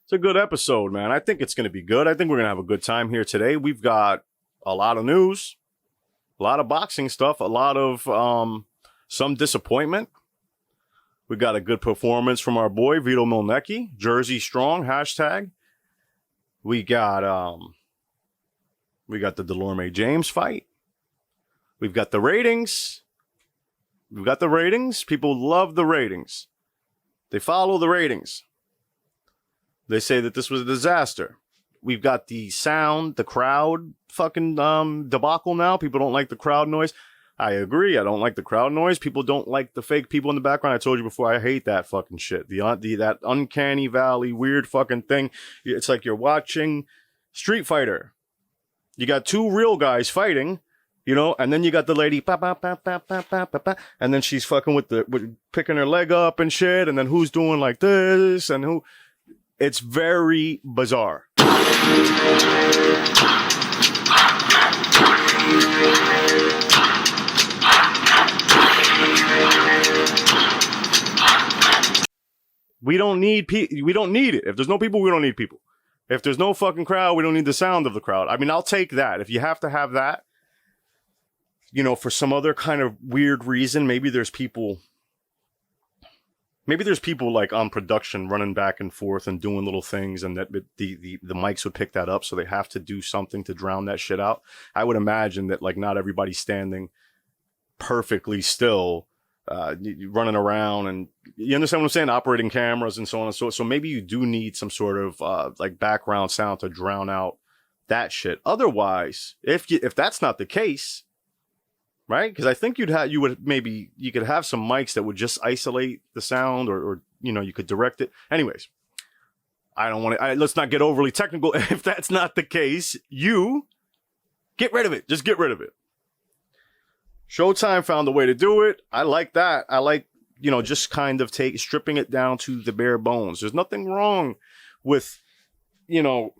It's a good episode, man. I think it's going to be good. I think we're going to have a good time here today. We've got a lot of news, a lot of boxing stuff, a lot of some disappointment. We got a good performance from our boy Vito Milnecki, Jersey Strong hashtag. We got the Delorme James fight. We've got the ratings. We've got the ratings. People love the ratings. They follow the ratings. They say that this was a disaster. We've got the sound, the crowd fucking debacle now. People don't like the crowd noise. I agree. I don't like the crowd noise. People don't like the fake people in the background. I told you before, I hate that fucking shit. That uncanny valley, weird fucking thing. It's like you're watching Street Fighter. You got two real guys fighting, you know, and then you got the lady, and then she's fucking with picking her leg up and shit, and then who's doing like this, and who... It's very bizarre. We don't need it. If there's no people, we don't need people. If there's no fucking crowd, we don't need the sound of the crowd. I mean, I'll take that. If you have to have that, you know, for some other kind of weird reason, maybe there's people like on production running back and forth and doing little things, and that the mics would pick that up, so they have to do something to drown that shit out. I would imagine that like not everybody's standing perfectly still, running around, and you understand what I'm saying? Operating cameras and so on and so on. So maybe you do need some sort of like background sound to drown out that shit. Otherwise, if that's not the case, right? Because I think you could have some mics that would just isolate the sound, or you know, you could direct it. Anyways, I don't want to. Let's not get overly technical. If that's not the case, you get rid of it. Just get rid of it. Showtime found a way to do it. I like that. I like, you know, just kind of stripping it down to the bare bones. There's nothing wrong with, you know.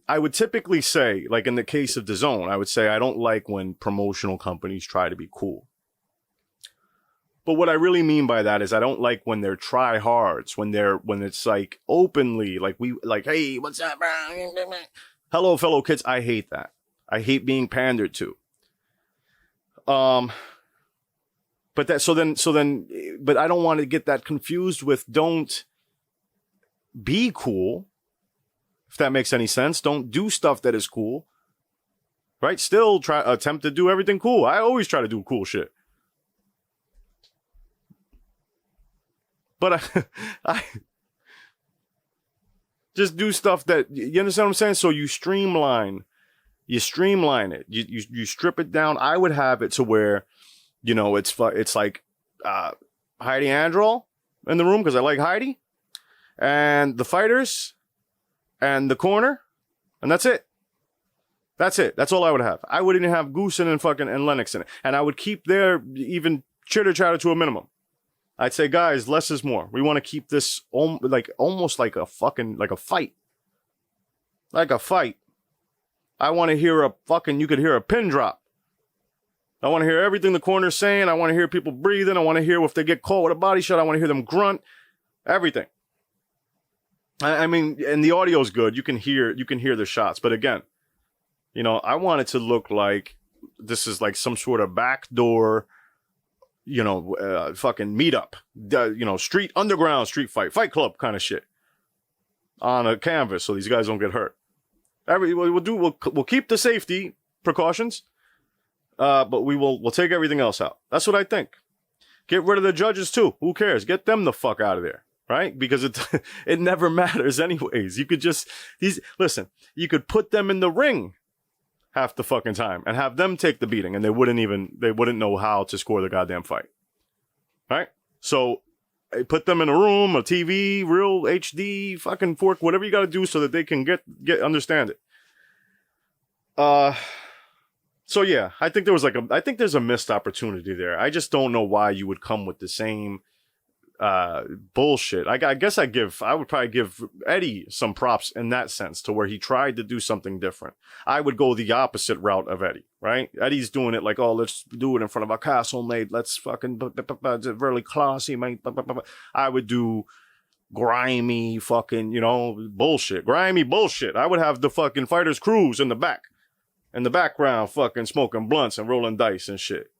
I would typically say, like in the case of DAZN, I would say I don't like when promotional companies try to be cool. But what I really mean by that is I don't like when they're try-hards, when it's like openly, like hey, what's up, bro? Hello, fellow kids. I hate that. I hate being pandered to. But I don't want to get that confused with don't be cool. If that makes any sense. Don't do stuff that is cool. Right? Still attempt to do everything cool. I always try to do cool shit. But I just do stuff that, you understand what I'm saying? So you streamline it. You strip it down. I would have it to where, you know, it's like Heidi Androl in the room, because I like Heidi, and the fighters, and the corner, and that's it. That's it. That's all I would have. I wouldn't have Goosen and Lennox in it. And I would keep their even chitter-chatter to a minimum. I'd say, guys, less is more. We want to keep this almost like a fight. Like a fight. I want to hear you could hear a pin drop. I want to hear everything the corner's saying. I want to hear people breathing. I want to hear if they get caught with a body shot. I want to hear them grunt. Everything. I mean, and the audio is good. You can hear the shots. But again, you know, I want it to look like this is like some sort of backdoor, you know, fucking meetup, you know, underground street fight club kind of shit on a canvas, so these guys don't get hurt. We'll keep the safety precautions, but we'll take everything else out. That's what I think. Get rid of the judges too. Who cares? Get them the fuck out of there. Right? Because it never matters anyways. You could you could put them in the ring half the fucking time and have them take the beating, and they wouldn't know how to score the goddamn fight. Right? So put them in a room, a TV, real HD, fucking fork, whatever you gotta do so that they can understand it. So yeah, I think there's a missed opportunity there. I just don't know why you would come with the same bullshit. I guess I would probably give Eddie some props in that sense, to where he tried to do something different. I would go the opposite route of Eddie, right? Eddie's doing it like, oh, let's do it in front of our castle, mate. Let's fucking, it's really classy, mate. I would do grimy fucking, you know, bullshit. Grimy bullshit. I would have the fucking fighters crews in the background fucking smoking blunts and rolling dice and shit.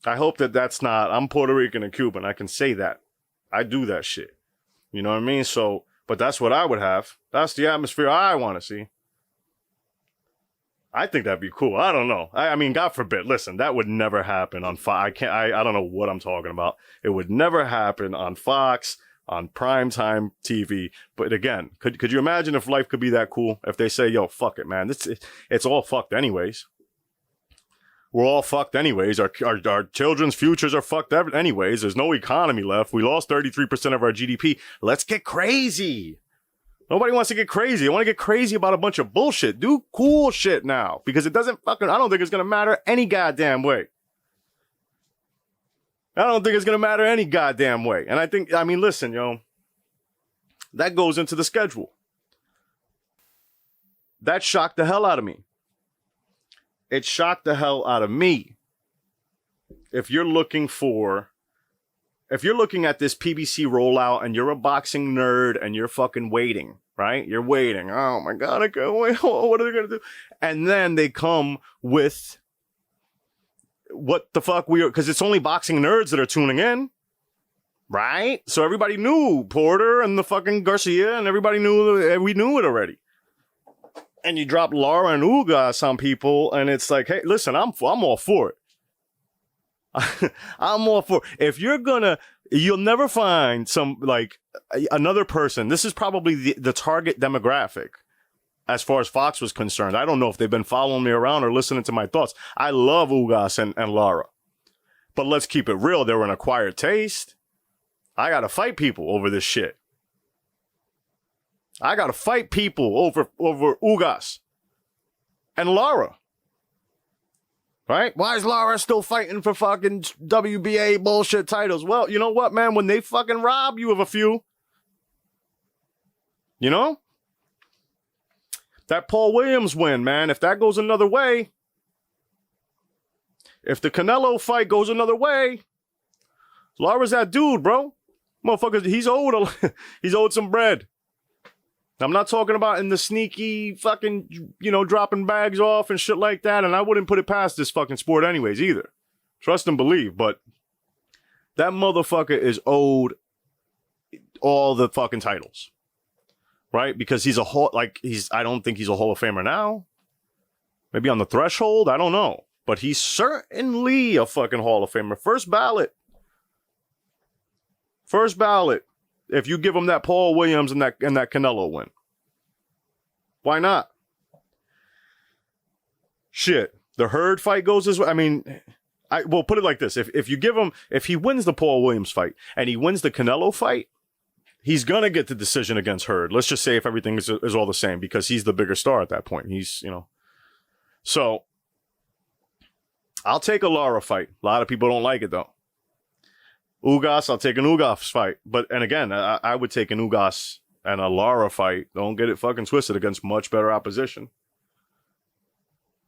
I hope that that's not, I'm Puerto Rican and Cuban. I can say that. I do that shit. You know what I mean? So, but that's what I would have. That's the atmosphere I want to see. I think that'd be cool. I don't know. I mean, God forbid. Listen, that would never happen on Fox. I don't know what I'm talking about. It would never happen on Fox, on primetime TV. But again, could you imagine if life could be that cool? If they say, yo, fuck it, man. It's all fucked anyways. We're all fucked anyways. Our children's futures are fucked anyways. There's no economy left. We lost 33% of our GDP. Let's get crazy. Nobody wants to get crazy. I want to get crazy about a bunch of bullshit. Do cool shit now. Because it doesn't fucking, I don't think it's going to matter any goddamn way. I don't think it's going to matter any goddamn way. And I mean, listen, yo, that goes into the schedule. That shocked the hell out of me. It shocked the hell out of me. If you're looking at this PBC rollout and you're a boxing nerd and you're fucking waiting, right? You're waiting. Oh my God, I can't wait. What are they going to do? And then they come with what the fuck because it's only boxing nerds that are tuning in, right? So everybody knew Porter and the fucking Garcia and everybody knew, we knew it already. And you drop Lara and Ugas on people and it's like, hey, listen, I'm all for it. I'm all for it. If you'll never find another person. This is probably the target demographic as far as Fox was concerned. I don't know if they've been following me around or listening to my thoughts. I love Ugas and Lara. But let's keep it real. They're an acquired taste. I got to fight people over this shit. I got to fight people over Ugas and Lara. Right? Why is Lara still fighting for fucking WBA bullshit titles? Well, you know what, man? When they fucking rob you of a few, you know? That Paul Williams win, man. If that goes another way, if the Canelo fight goes another way, Lara's that dude, bro. Motherfucker, he's owed some bread. I'm not talking about in the sneaky fucking, you know, dropping bags off and shit like that. And I wouldn't put it past this fucking sport anyways either. Trust and believe. But that motherfucker is owed all the fucking titles. Right? Because I don't think he's a Hall of Famer now. Maybe on the threshold. I don't know. But he's certainly a fucking Hall of Famer. First ballot. If you give him that Paul Williams and that Canelo win. Why not? Shit. The Hurd fight goes this way. I mean, we'll put it like this. If he wins the Paul Williams fight and he wins the Canelo fight, he's going to get the decision against Hurd. Let's just say if everything is all the same because he's the bigger star at that point. He's, you know. So, I'll take a Lara fight. A lot of people don't like it though. Ugas, I'll take an Ugas fight. And again, I would take an Ugas and a Lara fight. Don't get it fucking twisted against much better opposition.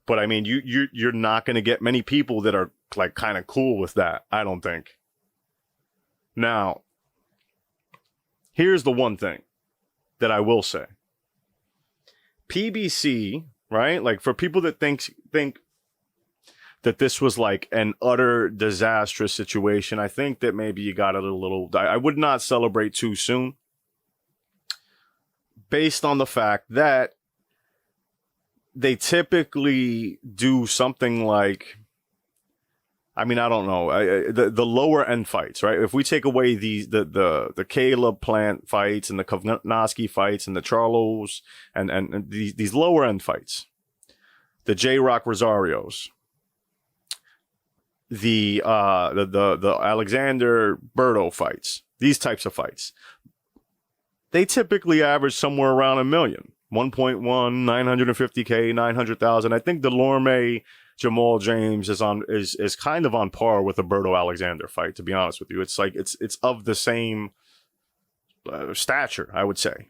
But I mean, you're not going to get many people that are like kind of cool with that. I don't think. Now, here's the one thing that I will say. PBC, right? Like for people that think that this was like an utter disastrous situation, I think that maybe you got it a little. I would not celebrate too soon. Based on the fact that they typically do something like, I mean, I don't know, the lower end fights, right? If we take away the Caleb Plant fights and the Kovnowski fights and the Charlos and these lower end fights, the J-Rock Rosarios, the Alexander Berto fights, these types of fights, they typically average somewhere around 1 million, 1.1, 950K, 900,000. I think the Lorme Jamal James is kind of on par with the Berto Alexander fight, to be honest with you. It's like, it's of the same stature, I would say.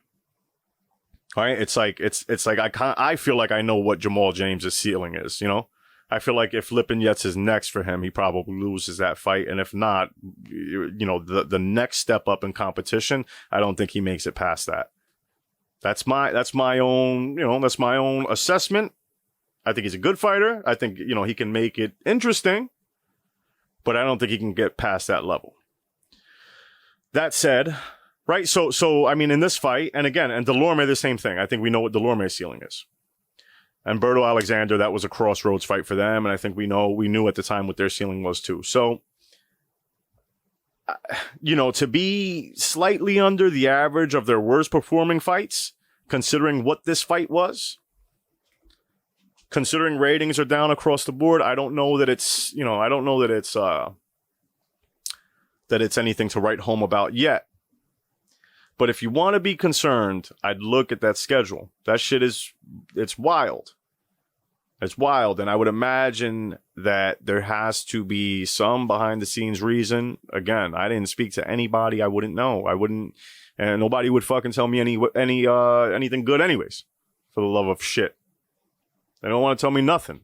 All right. It's like I feel like I know what Jamal James's ceiling is, you know? I feel like if Lipinets is next for him, he probably loses that fight. And if not, the next step up in competition, I don't think he makes it past that. That's my own assessment. I think he's a good fighter. I think, he can make it interesting, but I don't think he can get past that level. That said, right? So I mean, in this fight, and Delorme, the same thing. I think we know what Delorme's ceiling is. And Berto Alexander, that was a crossroads fight for them, and I think we knew at the time what their ceiling was too. So, to be slightly under the average of their worst performing fights, considering what this fight was, considering ratings are down across the board, I don't know that it's that it's anything to write home about yet. But if you want to be concerned, I'd look at that schedule. That shit it's wild. It's wild. And I would imagine that there has to be some behind the scenes reason. Again, I didn't speak to anybody. I wouldn't know. And nobody would fucking tell me anything good anyways, for the love of shit. They don't want to tell me nothing.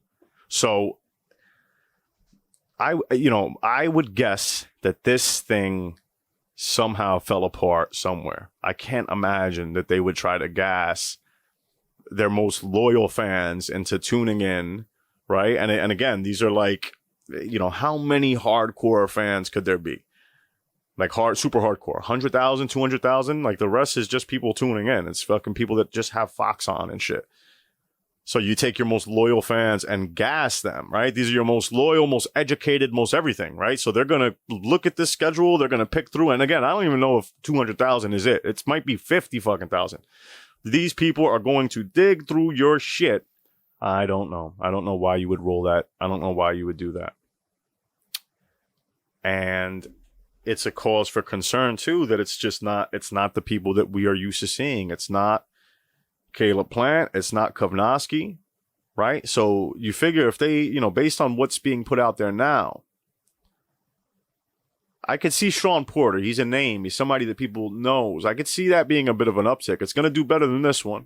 So I would guess that this thing somehow fell apart somewhere. I can't imagine that they would try to gas their most loyal fans into tuning in, right? And again, these are like, how many hardcore fans could there be? Like super hardcore, 100,000, 200,000. Like the rest is just people tuning in. It's fucking people that just have Fox on and shit. So you take your most loyal fans and gas them, right? These are your most loyal, most educated, most everything, right? So they're going to look at this schedule. They're going to pick through. And again, I don't even know if 200,000 is it. It might be 50 fucking thousand. These people are going to dig through your shit. I don't know. I don't know why you would roll that. I don't know why you would do that. And it's a cause for concern too, that it's not the people that we are used to seeing. It's not Caleb Plant, it's not Kovnowski, right? So you figure if they, based on what's being put out there now, I could see Sean Porter. He's a name. He's somebody that people knows. I could see that being a bit of an uptick. It's going to do better than this one.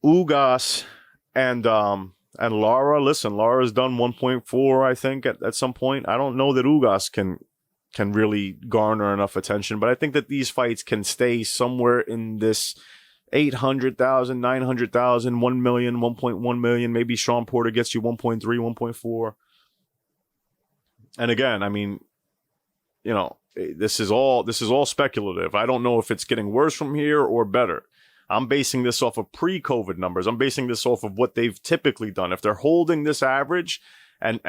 Ugas and Lara. Listen, Lara's done 1.4, I think, at some point. I don't know that Ugas can really garner enough attention, but I think that these fights can stay somewhere in this 800,000, 900,000, 1 million, 1.1 million. Maybe Sean Porter gets you 1.3, 1.4. And again, I mean, this is all speculative. I don't know if it's getting worse from here or better. I'm basing this off of pre-COVID numbers. I'm basing this off of what they've typically done. If they're holding this average and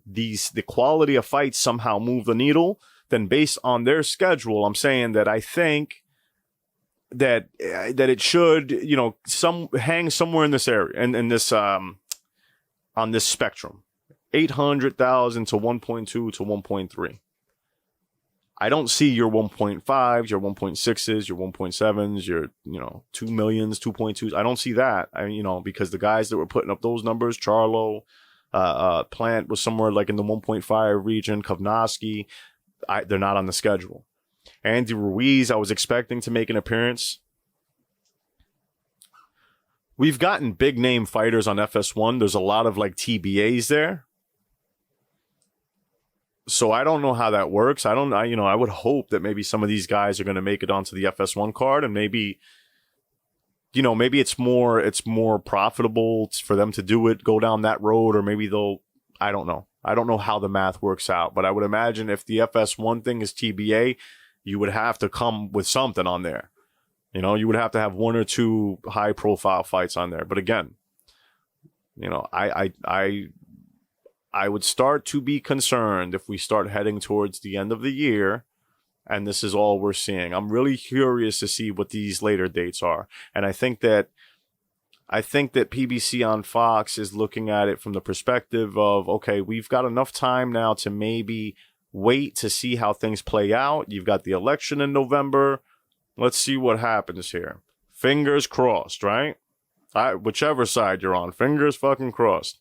the quality of fights somehow move the needle, then based on their schedule, I'm saying that I think that it should, hang somewhere in this area and in this on this spectrum. 800,000 to 1.2 to 1.3. I don't see your 1.5s, your 1.6s, your 1.7s, your 2 millions, 2.2s. I don't see that. Because the guys that were putting up those numbers, Charlo, Plant was somewhere like in the 1.5 region. Kovnowski, they're not on the schedule. Andy Ruiz, I was expecting to make an appearance. We've gotten big name fighters on FS1. There's a lot of like TBAs there. So I don't know how that works. I would hope that maybe some of these guys are going to make it onto the FS1 card, and maybe it's more profitable for them to do it, go down that road, or maybe I don't know. I don't know how the math works out, but I would imagine if the FS1 thing is TBA, you would have to come with something on there. You would have to have one or two high profile fights on there. But again, I would start to be concerned if we start heading towards the end of the year and this is all we're seeing. I'm really curious to see what these later dates are. And I think that PBC on Fox is looking at it from the perspective of, okay, we've got enough time now to maybe wait to see how things play out. You've got the election in November. Let's see what happens here. Fingers crossed, right? Whichever side you're on, fingers fucking crossed.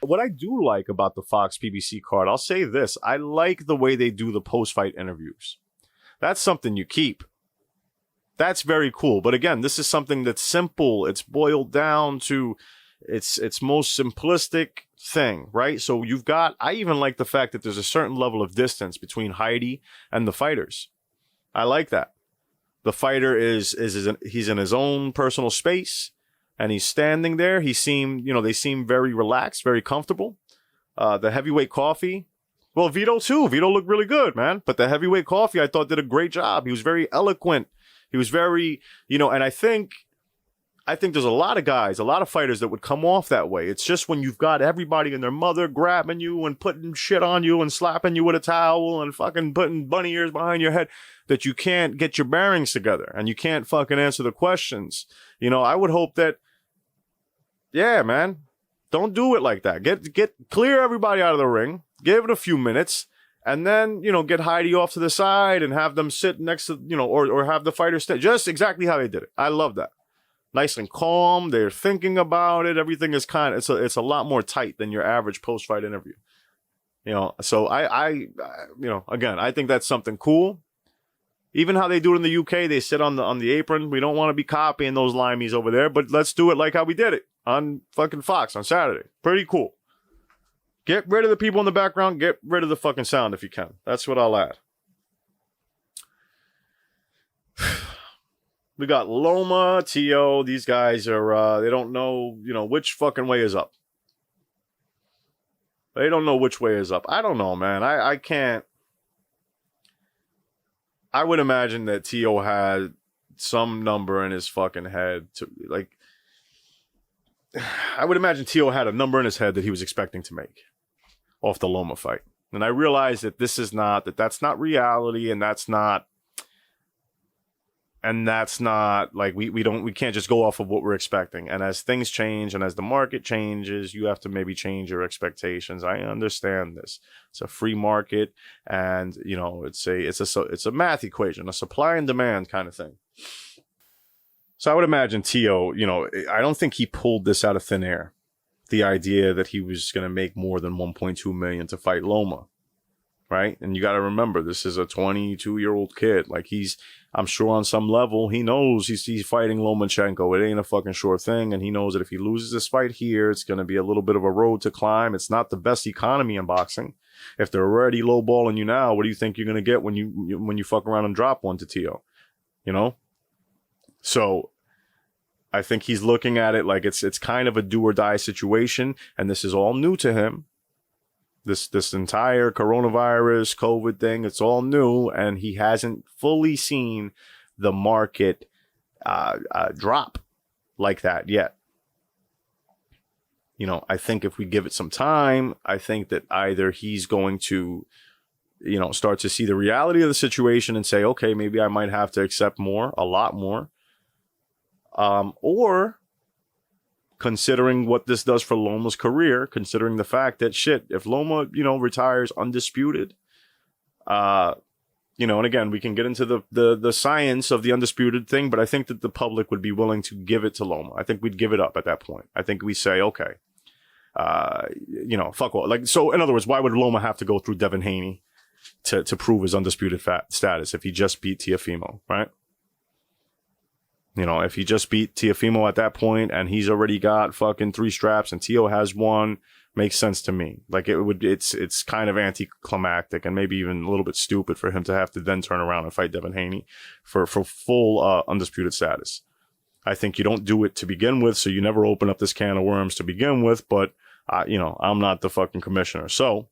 What I do like about the Fox PBC card, I'll say this. I like the way they do the post-fight interviews. That's something you keep. That's very cool. But again, this is something that's simple. It's boiled down to, its most simplistic thing, right? So I even like the fact that there's a certain level of distance between Heidi and the fighters. I like that. The fighter he's in his own personal space, and he's standing there. They seem very relaxed, very comfortable. The heavyweight coffee, well, Vito too. Vito looked really good, man. But the heavyweight coffee, I thought, did a great job. He was very eloquent. He was very, and I think there's a lot of guys, a lot of fighters that would come off that way. It's just when you've got everybody and their mother grabbing you and putting shit on you and slapping you with a towel and fucking putting bunny ears behind your head that you can't get your bearings together and you can't fucking answer the questions. I would hope that, yeah, man, don't do it like that. Clear everybody out of the ring, give it a few minutes, and then, get Heidi off to the side and have them sit next to, or have the fighter stay. Just exactly how they did it. I love that. Nice and calm. They're thinking about it. Everything is it's a lot more tight than your average post-fight interview. So again, I think that's something cool. Even how they do it in the UK, they sit on the apron. We don't want to be copying those limeys over there, but let's do it like how we did it on fucking Fox on Saturday. Pretty cool. Get rid of the people in the background. Get rid of the fucking sound if you can. That's what I'll add. We got Loma, Teo. These guys are, they don't know, which fucking way is up. They don't know which way is up. I don't know, man. I can't. I would imagine that Teo had some number in his fucking head I would imagine Teo had a number in his head that he was expecting to make off the Loma fight. And I realize that that's not reality, and that's not like we can't just go off of what we're expecting. And as things change and as the market changes, you have to maybe change your expectations. I understand this. It's a free market, and it's a math equation, a supply and demand kind of thing. So I would imagine Teo, I don't think he pulled this out of thin air. The idea that he was going to make more than 1.2 million to fight Loma. Right? And you got to remember, this is a 22-year-old kid. Like, I'm sure on some level, he knows he's fighting Lomachenko. It ain't a fucking sure thing. And he knows that if he loses this fight here, it's going to be a little bit of a road to climb. It's not the best economy in boxing. If they're already lowballing you now, what do you think you're going to get when you fuck around and drop one to Teo? So I think he's looking at it like it's kind of a do or die situation. And this is all new to him. This entire coronavirus, COVID thing, it's all new, and he hasn't fully seen the market drop like that yet. I think if we give it some time, I think that either he's going to, start to see the reality of the situation and say, okay, maybe I might have to accept more, a lot more. Or considering what this does for Loma's career, considering the fact that if Loma, retires undisputed, and again, we can get into the science of the undisputed thing, but I think that the public would be willing to give it to Loma. I think we'd give it up at that point. I think we say, okay, fuck all. So in other words, why would Loma have to go through Devin Haney to prove his undisputed status if he just beat Teofimo, right? If he just beat Teofimo at that point and he's already got fucking 3 straps and Teo has 1, makes sense to me. Like it's kind of anticlimactic and maybe even a little bit stupid for him to have to then turn around and fight Devin Haney for full undisputed status. I think you don't do it to begin with, so you never open up this can of worms to begin with, but I'm not the fucking commissioner. So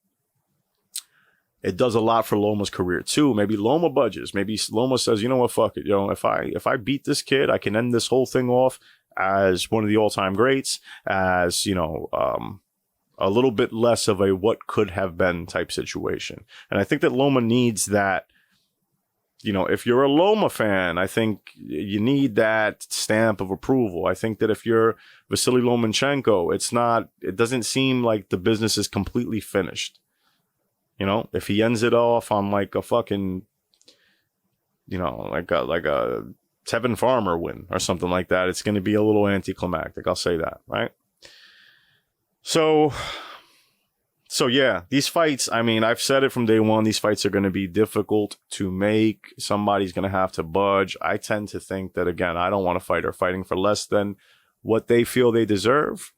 it does a lot for Loma's career too. Maybe Loma budges. Maybe Loma says, you know what, fuck it. If I beat this kid, I can end this whole thing off as one of the all-time greats, as, a little bit less of a what could have been type situation. And I think that Loma needs that. If you're a Loma fan, I think you need that stamp of approval. I think that if you're Vasily Lomachenko, it doesn't seem like the business is completely finished. If he ends it off on like a fucking, like a Tevin Farmer win or something like that, it's going to be a little anticlimactic. I'll say that, right? So yeah, these fights, I mean, I've said it from day one, these fights are going to be difficult to make. Somebody's going to have to budge. I tend to think that, again, I don't want a fighter fighting for less than what they feel they deserve.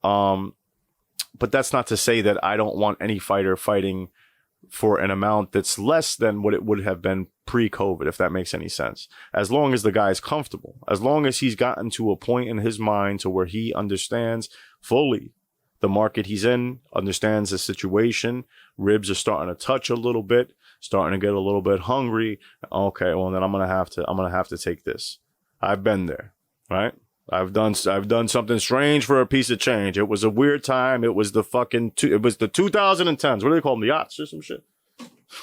But that's not to say that I don't want any fighter fighting for an amount that's less than what it would have been pre-COVID, if that makes any sense. As long as the guy's comfortable, as long as he's gotten to a point in his mind to where he understands fully the market he's in, understands the situation, ribs are starting to touch a little bit, starting to get a little bit hungry. Okay, well then I'm gonna have to take this. I've been there, right? I've done something strange for a piece of change. It was a weird time. It was the 2010s. What do they call them? The yachts or some shit?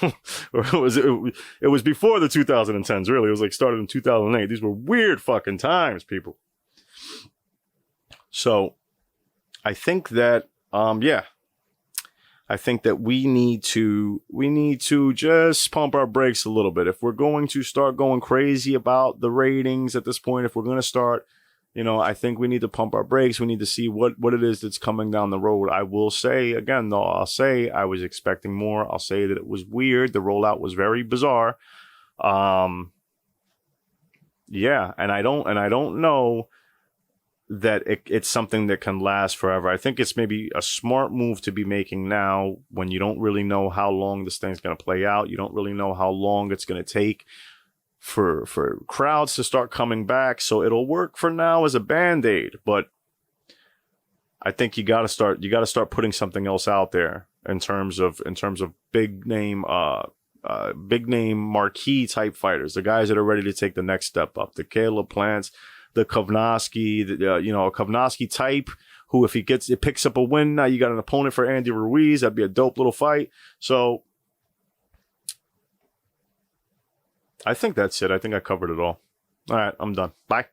Or it was before the 2010s, really. It was like started in 2008. These were weird fucking times, people. So I think that, I think that we need to just pump our brakes a little bit. If we're going to start going crazy about the ratings at this point, if we're going to start, I think we need to pump our brakes. We need to see what it is that's coming down the road. I will say again, though, I'll say I was expecting more. I'll say that it was weird. The rollout was very bizarre. And I don't know that it's something that can last forever. I think it's maybe a smart move to be making now when you don't really know how long this thing's going to play out. You don't really know how long it's going to take for crowds to start coming back. So it'll work for now as a Band-Aid, but I think you got to start putting something else out there in terms of big name marquee type fighters, the guys that are ready to take the next step up, the Caleb Plants, the Kovnowski, a Kovnowski type who, if it picks up a win, now you got an opponent for Andy Ruiz. That'd be a dope little fight. So I think that's it. I think I covered it all. All right, I'm done. Bye.